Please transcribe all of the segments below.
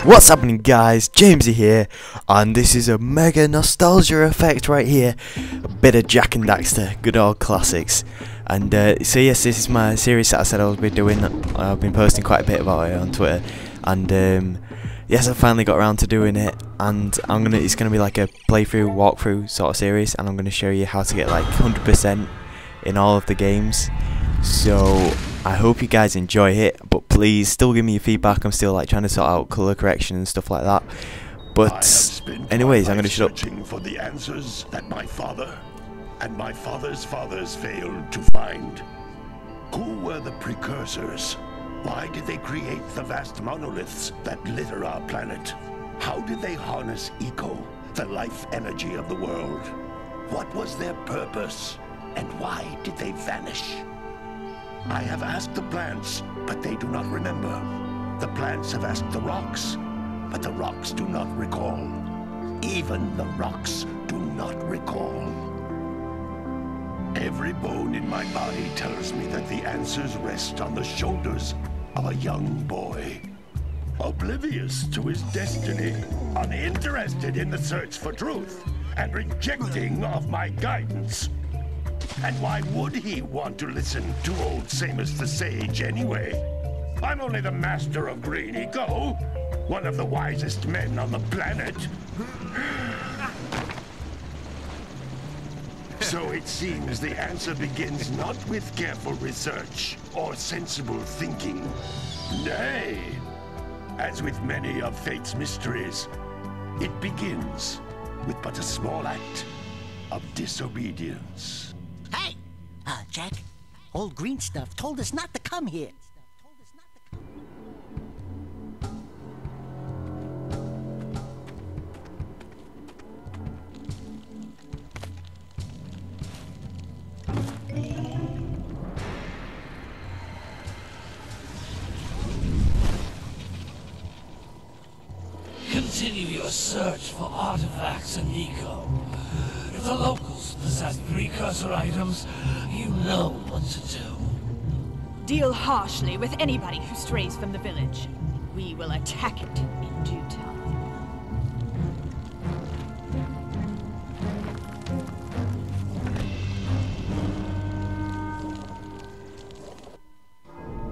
What's happening, guys? Jamesy here, and this is a mega nostalgia effect right here. A bit of Jak and Daxter, good old classics. And so yes, this is my series that I said I would be doing. I've been posting quite a bit about it on Twitter, and yes, I finally got around to doing it. And it's gonna be like a playthrough, walkthrough sort of series, and I'm gonna show you how to get like 100% in all of the games. So I hope you guys enjoy it, but please still give me your feedback. I'm still like trying to sort out colour correction and stuff like that. But anyways, I'm going to shut up. Searching for the answers that my father and my father's fathers failed to find. Who were the precursors? Why did they create the vast monoliths that litter our planet? How did they harness eco, the life energy of the world? What was their purpose, and why did they vanish? I have asked the plants, but they do not remember. The plants have asked the rocks, but the rocks do not recall. Even the rocks do not recall. Every bone in my body tells me that the answers rest on the shoulders of a young boy. Oblivious to his destiny, uninterested in the search for truth, and rejecting of my guidance. And why would he want to listen to old Samus the Sage anyway? I'm only the master of green eco, one of the wisest men on the planet. So it seems the answer begins not with careful research or sensible thinking. Nay, as with many of fate's mysteries, it begins with but a small act of disobedience. Hey! Jak, old green stuff told us not to come here. Continue your search for artifacts and eco. If the locals possess precursor items, you know what to do. Deal harshly with anybody who strays from the village. We will attack it in due time.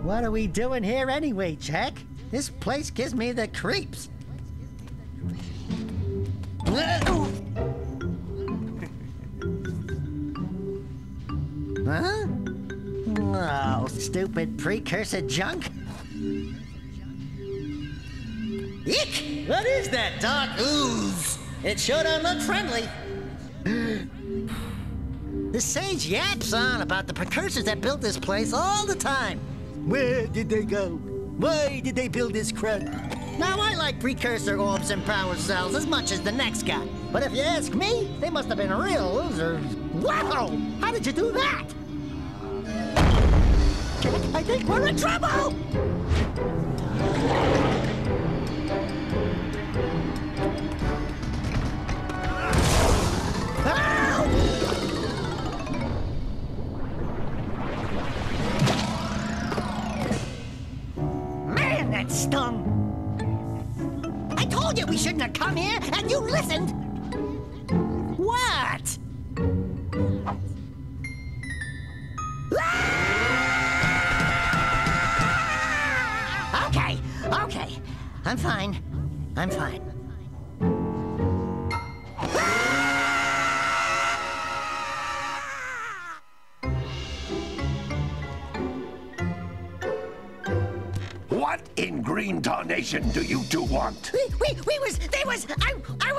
What are we doing here anyway, Jak? This place gives me the creeps. Huh? Oh, stupid precursor junk. Eek! What is that dark ooze? It sure don't look friendly. The sage yaps on about the precursors that built this place all the time. Where did they go? Why did they build this crud? Now, I like precursor orbs and power cells as much as the next guy. But if you ask me, they must have been real losers. Wow! How did you do that? Jak, I think we're in trouble! Man, that stung! I told you we shouldn't have come here, and you listened! What? Okay. I'm fine. What in green tarnation do you two want? I was...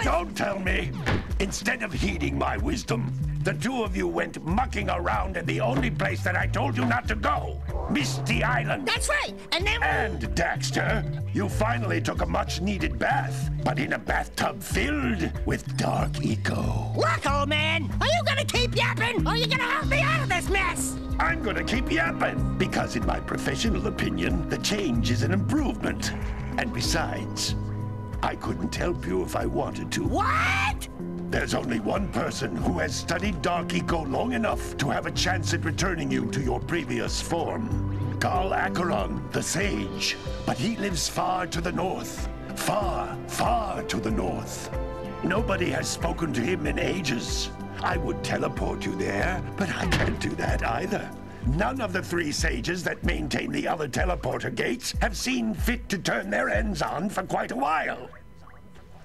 Don't tell me! Instead of heeding my wisdom, the two of you went mucking around in the only place that I told you not to go, Misty Island. That's right, and then... And, Daxter, you finally took a much-needed bath, but in a bathtub filled with dark eco. Look, old man, are you gonna keep yapping, or are you gonna help me out of this mess? I'm gonna keep yapping, because in my professional opinion, the change is an improvement. And besides, I couldn't help you if I wanted to. What? There's only one person who has studied Dark Eco long enough to have a chance at returning you to your previous form. Carl Acheron, the Sage. But he lives far to the north, Far, far to the north. Nobody has spoken to him in ages. I would teleport you there, but I can't do that either. None of the 3 sages that maintain the other teleporter gates have seen fit to turn their ends on for quite a while.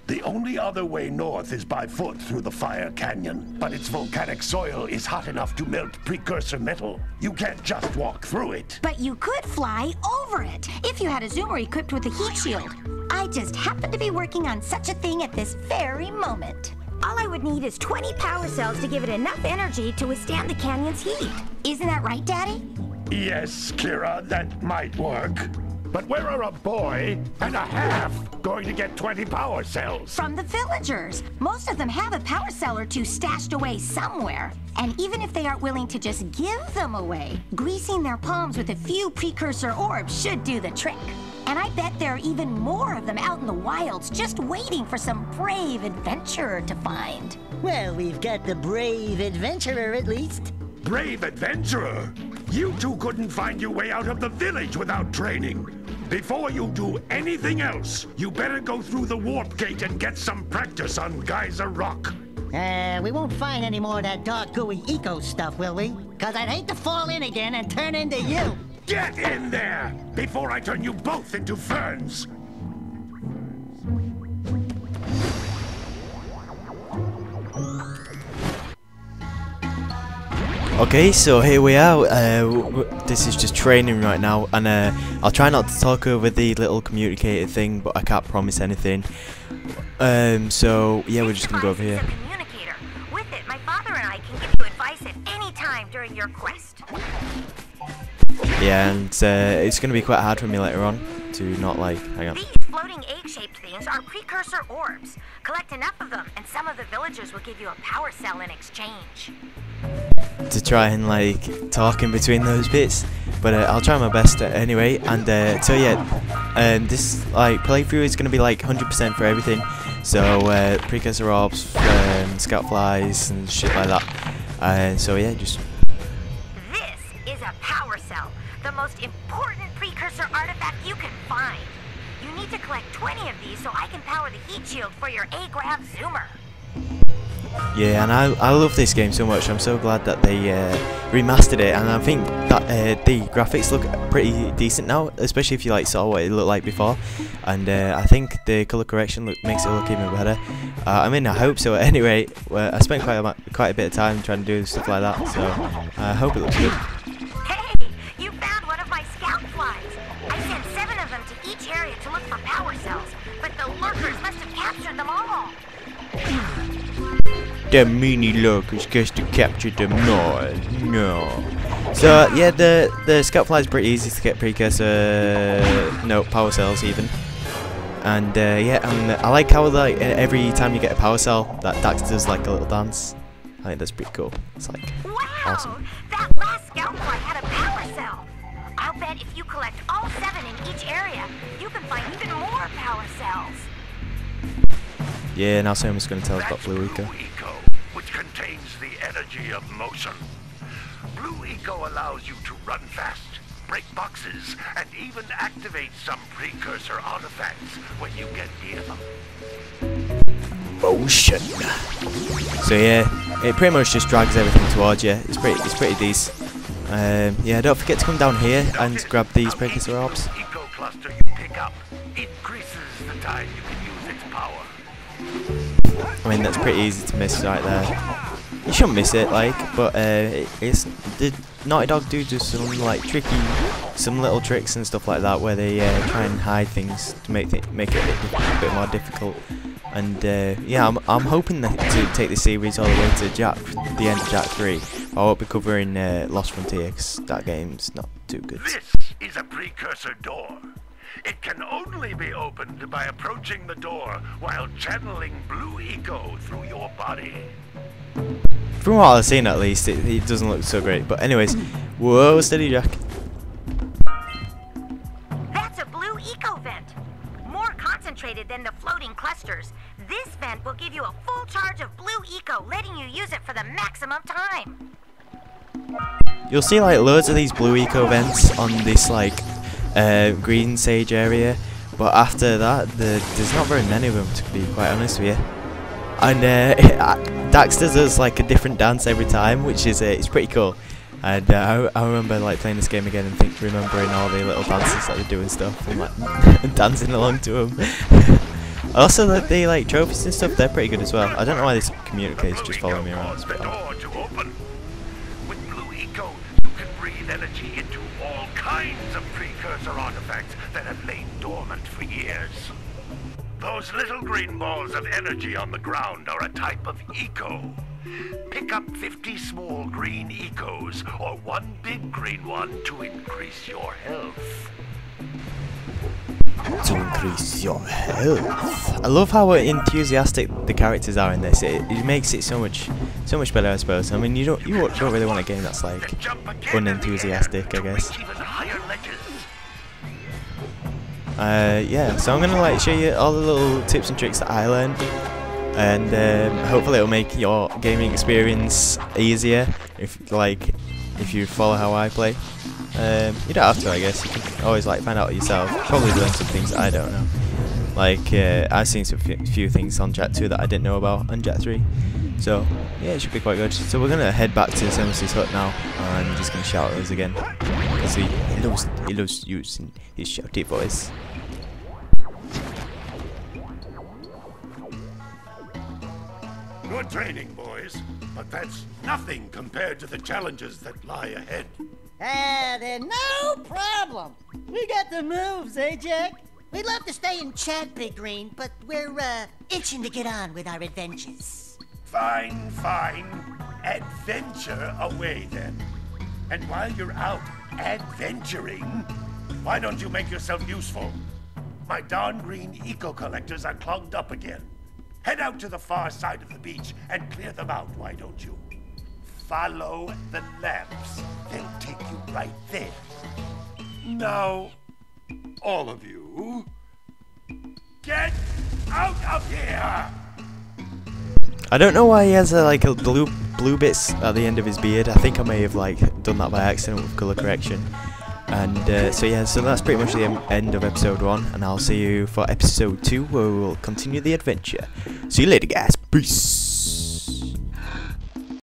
The only other way north is by foot through the Fire Canyon, but its volcanic soil is hot enough to melt precursor metal. You can't just walk through it. But you could fly over it if you had a zoomer equipped with a heat shield. I just happen to be working on such a thing at this very moment. All I would need is 20 power cells to give it enough energy to withstand the canyon's heat. Isn't that right, Daddy? Yes, Kira, that might work. But where are a boy and a half going to get 20 power cells? From the villagers. Most of them have a power cell or 2 stashed away somewhere. And even if they aren't willing to just give them away, greasing their palms with a few precursor orbs should do the trick. And I bet there are even more of them out in the wilds just waiting for some brave adventurer to find. Well, we've got the brave adventurer at least. Brave adventurer? You two couldn't find your way out of the village without training. Before you do anything else, you better go through the warp gate and get some practice on Geyser Rock. We won't find any more of that dark gooey eco stuff, will we? Cause I'd hate to fall in again and turn into you. Get in there before I turn you both into ferns. Okay, so here we are. This is just training right now, and I'll try not to talk over the little communicator thing, but I can't promise anything. So yeah, we're just gonna go over here. Communicator. With it, my father and I can give you advice at any time during your quest. Yeah, and it's gonna be quite hard for me later on to not like hang on. These floating egg-shaped things are precursor orbs. Collect enough of them, and some of the villagers will give you a power cell in exchange. To try and like talk in between those bits, but I'll try my best anyway. And so yeah, this like playthrough is gonna be like 100% for everything. So precursor orbs, scout flies, and shit like that. So yeah, just. This is a power cell, the most important precursor artifact you can find. You need to collect 20 of these so I can power the heat shield for your A-Grav zoomer. Yeah, and I love this game so much. I'm so glad that they remastered it, and I think that the graphics look pretty decent now, especially if you like saw what it looked like before. And I think the color correction makes it look even better. I mean, I hope so. Anyway, I spent quite a bit of time trying to do stuff like that, so I hope it looks good. Hey, you found one of my scout flies. I sent 7 of them to each area to look for power cells, but the lurkers must have captured them all. The mini lurkers just to capture them all. No. So yeah, the scout fly is pretty easy to get precursor, no power cells even. And yeah, I like how like every time you get a power cell, that Daxter does like a little dance. I think that's pretty cool. It's like awesome. That last scout fly had a power cell. I'll bet if you collect all 7 in each area, you can find even more power cells. Yeah, now Sam's going to tell us about Blue Eco. Blue Eco, which contains the energy of motion. Blue Eco allows you to run fast, break boxes, and even activate some precursor artifacts when you get near them. Motion. So yeah, it pretty much just drags everything towards you. It's pretty decent. Yeah, don't forget to come down here and grab these precursor orbs. The Eco cluster you pick up increases the time you can use its power. I mean, that's pretty easy to miss right there. You shouldn't miss it, like, but it's the Naughty Dog do just some like some little tricks and stuff like that where they try and hide things to make it a bit more difficult. And yeah, I'm hoping to take the series all the way to the end of Jak 3. I won't be covering Lost Frontier because that game's not too good. This is a precursor door. It can only be opened by approaching the door while channeling Blue Eco through your body. From what I've seen, at least, it doesn't look so great. But anyways, whoa, steady, Jak. That's a Blue Eco vent. More concentrated than the floating clusters. This vent will give you a full charge of Blue Eco, letting you use it for the maximum time. You'll see like loads of these Blue Eco vents on this like green sage area, but after that, there's not very many of them, to be quite honest with you. And Daxter does like a different dance every time, which is it's pretty cool. And I remember like playing this game again and remembering all the little dances that they do and stuff, and like dancing along to them. Also, the like trophies and stuff, they're pretty good as well. I don't know why this communicator's just following me around. The door to open. With Blue Eco, you can breathe energy into all kinds of precursor artifacts that have lain dormant for years. Those little green balls of energy on the ground are a type of eco. Pick up 50 small green ecos or one big green one to increase your health. To increase your health. I love how enthusiastic the characters are in this. It makes it so much better, I suppose. I mean, you don't really want a game that's like unenthusiastic, I guess. Yeah, so I'm gonna like show you all the little tips and tricks that I learned, and hopefully it'll make your gaming experience easier if you follow how I play. You don't have to, I guess. You can always like find out yourself. Probably learn some things that I don't know. Like I've seen some few things on Jak 2 that I didn't know about on Jak 3. So yeah, it should be quite good. So we're gonna head back to Jamessaaay's hut now, and we're just gonna shout at us again because he loves using his shouty voice. Good training, boys, but that's nothing compared to the challenges that lie ahead. Then no problem. We got the moves, eh, Jak? We'd love to stay and chat, Big Green, but we're, itching to get on with our adventures. Fine, fine. Adventure away, then. And while you're out adventuring, why don't you make yourself useful? My darn green eco-collectors are clogged up again. Head out to the far side of the beach and clear them out, why don't you? Follow the lamps. They'll take you right there. Now, all of you, get out of here! I don't know why he has like a blue bits at the end of his beard. I think I may have like done that by accident with colour correction. And so yeah, so that's pretty much the end of episode 1, and I'll see you for episode 2 where we'll continue the adventure. See you later, guys. Peace.